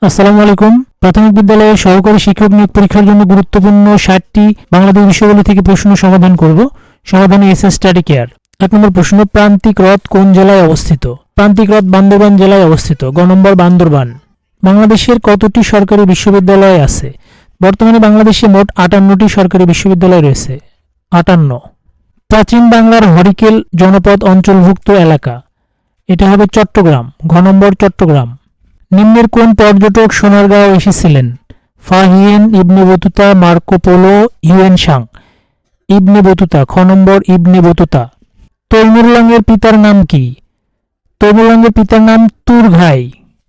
আসসালামু আলাইকুম। প্রাথমিক বিদ্যালয়ে সহকারী শিক্ষক নিয়োগ পরীক্ষার জন্য গুরুত্বপূর্ণ 60টি বাংলাদেশ বিষয়গুলি থেকে প্রশ্ন সমাধান করব। সমাধানে এসএস স্টাডি কেয়ার। 1 নম্বর প্রশ্ন, প্রান্তিক হ্রদ কোন জেলায় অবস্থিত? প্রান্তিক হ্রদ বান্দরবান জেলায় অবস্থিত। গ নম্বর বান্দরবান। বাংলাদেশের কতটি সরকারি বিশ্ববিদ্যালয় আছে? বর্তমানে বাংলাদেশে মোট 58টি সরকারি বিশ্ববিদ্যালয় রয়েছে। 58। প্রাচীন বাংলার হরিকেল জনপদ অঞ্চলভুক্ত এলাকা, এটা হবে চট্টগ্রাম। ঘ নম্বর চট্টগ্রাম। নিম্নের কোন পর্যটক সোনারগাঁও এসেছিলেন? Fahien Ibn Battuta, Marco Polo, Hiuen Tsang. Ibn Battuta. খ নম্বর ইবনে বতুতা। তৈমুরলঙের পিতার নাম কি? তৈমুরলঙের পিতার নাম তুরঘাই।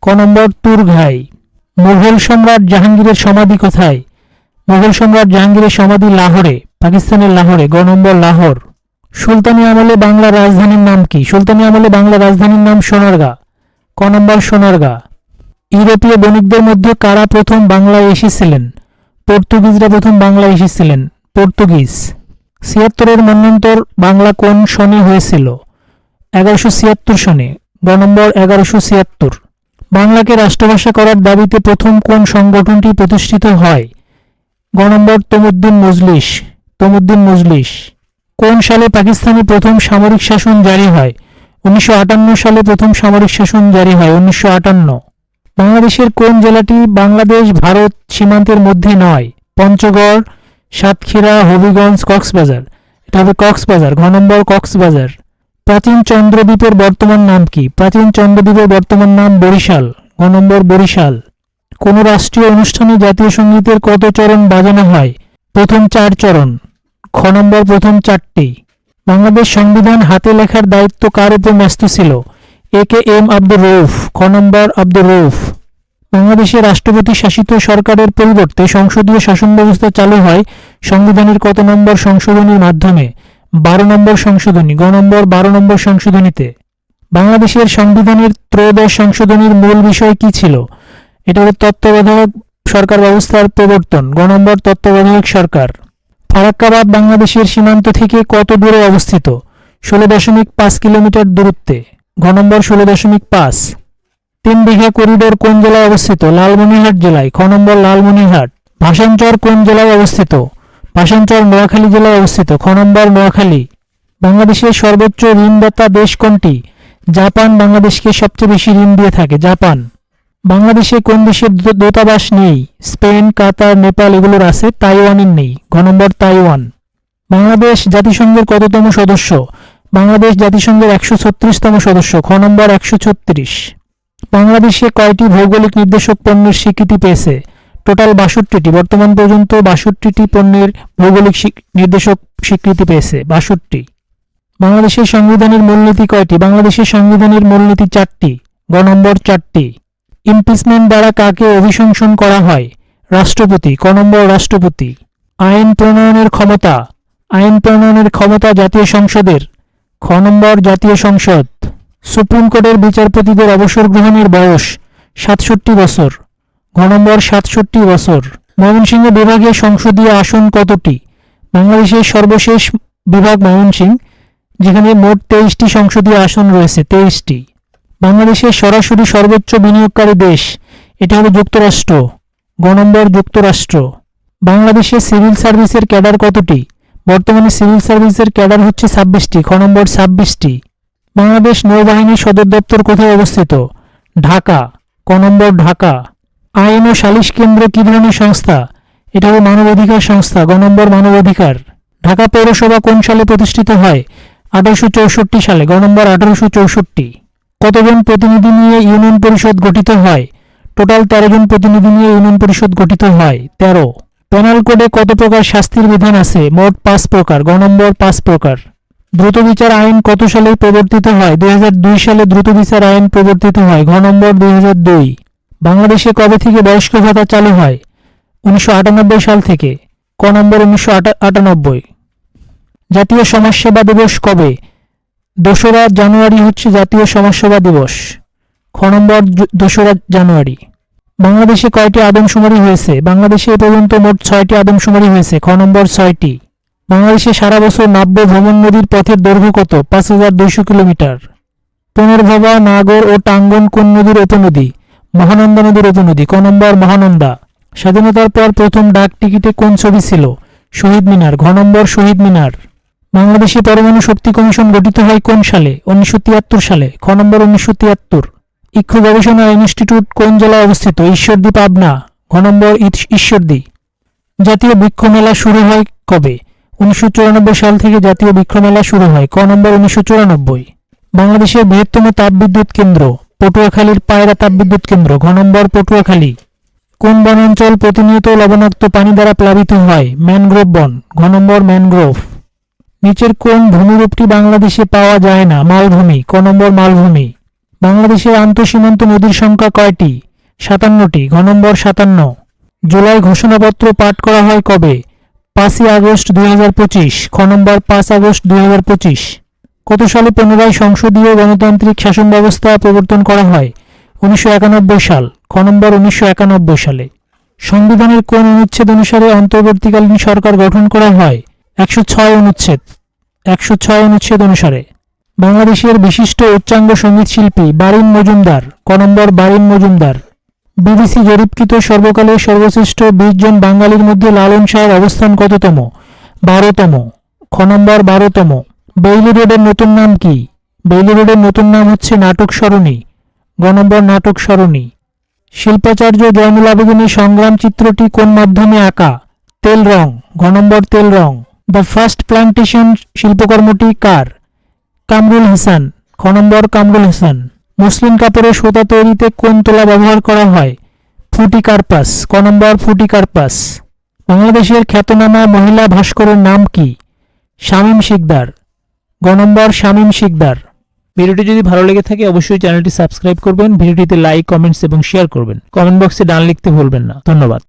ক নম্বর তুরঘাই। মুঘল সম্রাট জাহাঙ্গীরের সমাধি কোথায়? মুঘল সম্রাট জাহাঙ্গীরের সমাধি লাহোরে, পাকিস্তানের লাহোরে। গ নম্বর লাহোর। সুলতানি আমলে বাংলা রাজধানীর নাম কি? সুলতানি আমলে বাংলা রাজধানীর নাম সোনারগাঁ। ক নম্বর সোনারগাঁ। ইউরোপীয় বণিকদের মধ্যে কারা প্রথম বাংলায় এসেছিলেন? পর্তুগিজরা প্রথম বাংলায় এসেছিলেন। পর্তুগিজ। ৭৬-এর মন্বন্তর বাংলা কোন সনে হয়েছিল? 1176 সনে। গ নম্বর 1176। বাংলাকে রাষ্ট্রভাষা করার দাবিতে প্রথম কোন সংগঠনটি প্রতিষ্ঠিত হয়? গ নম্বর তমুদ্দিন মজলিস। তমুদ্দিন মজলিস। কোন সালে পাকিস্তানে প্রথম সামরিক শাসন জারি হয়? 1958 সালে প্রথম সামরিক শাসন জারি হয়। 1958। বাংলাদেশের কোন জেলাটি বাংলাদেশ ভারত সীমান্তের মধ্যে নয়? পঞ্চগড়, সাতক্ষীরা, হবিগঞ্জ, কক্সবাজার। এটা হবে কক্সবাজার। ঘ নম্বর কক্সবাজার। প্রাচীন চন্দ্রদ্বীপের বর্তমান নাম কি? প্রাচীন চন্দ্রদ্বীপের বর্তমান নাম বরিশাল। ঘ নম্বর বরিশাল। কোন রাষ্ট্রীয় অনুষ্ঠানে জাতীয় সঙ্গীতের কত চরণ বাজানো হয়? প্রথম 4 চরণ। খ নম্বর প্রথম 4টি। বাংলাদেশ সংবিধান হাতে লেখার দায়িত্ব কার উপর ন্যস্ত ছিল? এ কে এম আব্দুর রউফ। খ নম্বর আব্দুর রউফ। বাংলাদেশের রাষ্ট্রপতি শাসিত সরকারের পরিবর্তে সংসদীয় শাসন ব্যবস্থা চালু হয় সংবিধানের কত নম্বর সংশোধনীর মাধ্যমে? 12 নম্বর সংশোধনী। গ নম্বর 12 নম্বর সংশোধনীতে। বাংলাদেশের সংবিধানের ত্রয়োদশ সংশোধনীর মূল বিষয় কি ছিল? এটা হলো তত্ত্বাবধায়ক সরকার ব্যবস্থার প্রবর্তন। গ নম্বর তত্ত্বাবধায়ক সরকার। ফারাক্কাবাদ বাংলাদেশের সীমান্ত থেকে কত দূরে অবস্থিত? 16.5 কিলোমিটার দূরত্বে। ঘ নম্বর 16.5। 3 বিঘা করিডোর কোন জেলায় অবস্থিত? লালমনিরহাট জেলায়। খ নম্বর লালমনিরহাট। ভাষাণচর কোন জেলায় অবস্থিত? ভাষাণচর নোয়াখালী জেলায় অবস্থিত। খ নম্বর নোয়াখালী। বাংলাদেশের সর্বোচ্চ ঋণদাতা দেশ কোনটি? জাপান বাংলাদেশকে সবচেয়ে বেশি ঋণ দিয়ে থাকে। জাপান। বাংলাদেশে কোন দেশের দূতাবাস নেই? স্পেন, কাতার, নেপাল এগুলোর আছে, তাইওয়ানের নেই। ঘ নম্বর তাইওয়ান। বাংলাদেশ জাতিসংঘের কততম সদস্য? বাংলাদেশ জাতিসংঘের 136তম সদস্য। খ নম্বর 136। বাংলাদেশে কয়টি ভৌগোলিক নির্দেশক পণ্যের স্বীকৃতি পেয়েছে? টোটাল 62টি। বর্তমান পর্যন্ত 62টি পণ্যের ভৌগোলিক নির্দেশক স্বীকৃতি পেয়েছে। 62। বাংলাদেশের সংবিধানের মূলনীতি কয়টি? বাংলাদেশের সংবিধানের মূলনীতি 4টি। গ নম্বর 4টি। ইমপিচমেন্ট দ্বারা কাকে অভিশংসন করা হয়? রাষ্ট্রপতি। ক নম্বর রাষ্ট্রপতি। আইন প্রণয়নের ক্ষমতা? আইন প্রণয়নের ক্ষমতা জাতীয় সংসদের। খ নম্বর জাতীয় সংসদ। সুপ্রিম কোর্টের বিচারপতিদের অবসর গ্রহণের বয়স? 67 বছর। ঘ নম্বর 67 বছর। ময়মনসিংহ বিভাগের সংসদীয় আসন কতটি? বাংলাদেশের সর্বশেষ বিভাগ ময়মনসিংহ, যেখানে মোট 23টি সংসদীয় আসন রয়েছে। 23টি। বাংলাদেশের সরাসরি সর্বোচ্চ বিনিয়োগকারী দেশ? এটা হবে যুক্তরাষ্ট্র। গ নম্বর যুক্তরাষ্ট্র। বাংলাদেশের সিভিল সার্ভিসের ক্যাডার কতটি? বর্তমানে সিভিল সার্ভিসের ক্যাডার হচ্ছে 26টি। খ নম্বর 26টি। বাংলাদেশ নৌবাহিনীর সদর দপ্তর কোথায় অবস্থিত? ঢাকা। ক নম্বর ঢাকা। আইন ও সালিশ কেন্দ্র কি ধরনের সংস্থা? এটা হলো মানবাধিকার সংস্থা। গ নম্বর মানবাধিকার। ঢাকা পৌরসভা কোন সালে প্রতিষ্ঠিত হয়? 1864 সালে। গ নম্বর 1864। কতজন প্রতিনিধি নিয়ে ইউনিয়ন পরিষদ গঠিত হয়? টোটাল 13 জন প্রতিনিধি নিয়ে ইউনিয়ন পরিষদ গঠিত হয়। 13। পেনাল কোডে কত প্রকার শাস্তির বিধান আছে? মোট 5 প্রকার। গ নম্বর 5 প্রকার। দ্রুত বিচার আইন কত সালে প্রবর্তিত হয়? 2002 সালে দ্রুত বিচার আইন প্রবর্তিত হয়। ঘ নম্বর 2002। বাংলাদেশে কবে থেকে বয়স্ক ভাতা চালু হয়? 1998 সাল থেকে। ক নম্বর 1998। জাতীয় সমাজসেবা দিবস কবে? 2রা জানুয়ারি হচ্ছে জাতীয় সমাজসেবা দিবস। খ নম্বর 2রা জানুয়ারি। বাংলাদেশে কয়টি আদমশুমারি হয়েছে? বাংলাদেশে এ পর্যন্ত মোট 6টি আদমশুমারি হয়েছে। খ নম্বর 6টি। বাংলাদেশে সারা বছর নাব্য ভ্রমণ নদীর পথের দৈর্ঘ্য কত? 5200 কিলোমিটার। পুনর্ভবা, নাগর ও টাঙ্গন কোন নদীর উপনদী? মহানন্দা নদীর উপনদী। ক নম্বর মহানন্দা। স্বাধীনতার পর প্রথম ডাক টিকিটে কোন ছবি ছিল? শহীদ মিনার। ঘ নম্বর শহীদ মিনার। বাংলাদেশে পরমাণু শক্তি কমিশন গঠিত হয় কোন সালে? 1973 সালে। খ নম্বর 1973। ইক্ষু গবেষণা ইনস্টিটিউট কোন জেলায় অবস্থিত? ঈশ্বরদী, পাবনা। ঘ নম্বর ঈশ্বরদী। জাতীয় বৃক্ষ মেলা শুরু হয় কবে? 1994 সাল থেকে জাতীয় বৃক্ষ মেলা শুরু হয়। ক নম্বর 1994। বাংলাদেশের বৃহত্তম তাপবিদ্যুৎ কেন্দ্র? পটুয়াখালীর পায়রা তাপবিদ্যুৎ কেন্দ্র। ঘ নম্বর পটুয়াখালী। কোন বনাঞ্চল প্রতিনিয়ত লবণাক্ত পানি দ্বারা প্লাবিত হয়? ম্যানগ্রোভ বন। ঘ নম্বর ম্যানগ্রোভ। নিচের কোন ভূমিরূপটি বাংলাদেশে পাওয়া যায় না? মালভূমি। ক নম্বর মালভূমি। বাংলাদেশের আন্তঃসীমান্ত নদীর সংখ্যা কয়টি? 57টি। ঘ নম্বর 57। জুলাই ঘোষণাপত্র পাঠ করা হয় কবে? 5ই আগস্ট 2025। খ নম্বর 5 আগস্ট 2025। কত সালে পুনরায় সংসদীয় গণতান্ত্রিক শাসন ব্যবস্থা প্রবর্তন করা হয়? 1991 সাল। খ নম্বর 1991 সালে। সংবিধানের কোন অনুচ্ছেদ অনুসারে অন্তর্বর্তীকালীন সরকার গঠন করা হয়? 106 অনুচ্ছেদ। 106 অনুচ্ছেদ অনুসারে। বাংলাদেশের বিশিষ্ট উচ্চাঙ্গ সঙ্গীত শিল্পী বারিন মজুমদার। ক নম্বর বারিন মজুমদার। বিবিসি জরিপকৃত সর্বকালের সর্বশ্রেষ্ঠ 20 জন বাঙালির মধ্যে লালন শাহের অবস্থান কততম? 12তম। খ নম্বর 12তম। বেইলি রোডের নতুন নাম কি? বেইলি রোডের নতুন নাম হচ্ছে নাটক সরণি। গ নম্বর নাটক সরণি। শিল্পাচার্য জয়নুল আবেদিনের সংগ্রাম চিত্রটি কোন মাধ্যমে আঁকা? তেল রং। ঘ নম্বর তেল রং। দ্য ফার্স্ট প্লান্টেশন শিল্পকর্মটি কার? কামরুল হাসান। খ নম্বর কামরুল হাসান। মসলিন কাপড়ের সুতা তৈরিতে কোন তুলা ব্যবহার করা হয়? ফুটিকার্পাস। ক নম্বর ফুটিকার্পাস। বাংলাদেশের খ্যাতনামা মহিলা ভাস্করের নাম কি? শামীম শিকদার। গ নম্বর শামীম শিকদার। ভিডিওটি যদি ভালো লেগে থাকে অবশ্যই চ্যানেলটি সাবস্ক্রাইব করবেন, ভিডিওটিতে লাইক, কমেন্টস এবং শেয়ার করবেন। কমেন্ট বক্সে ডান লিখতে ভুলবেন না। ধন্যবাদ।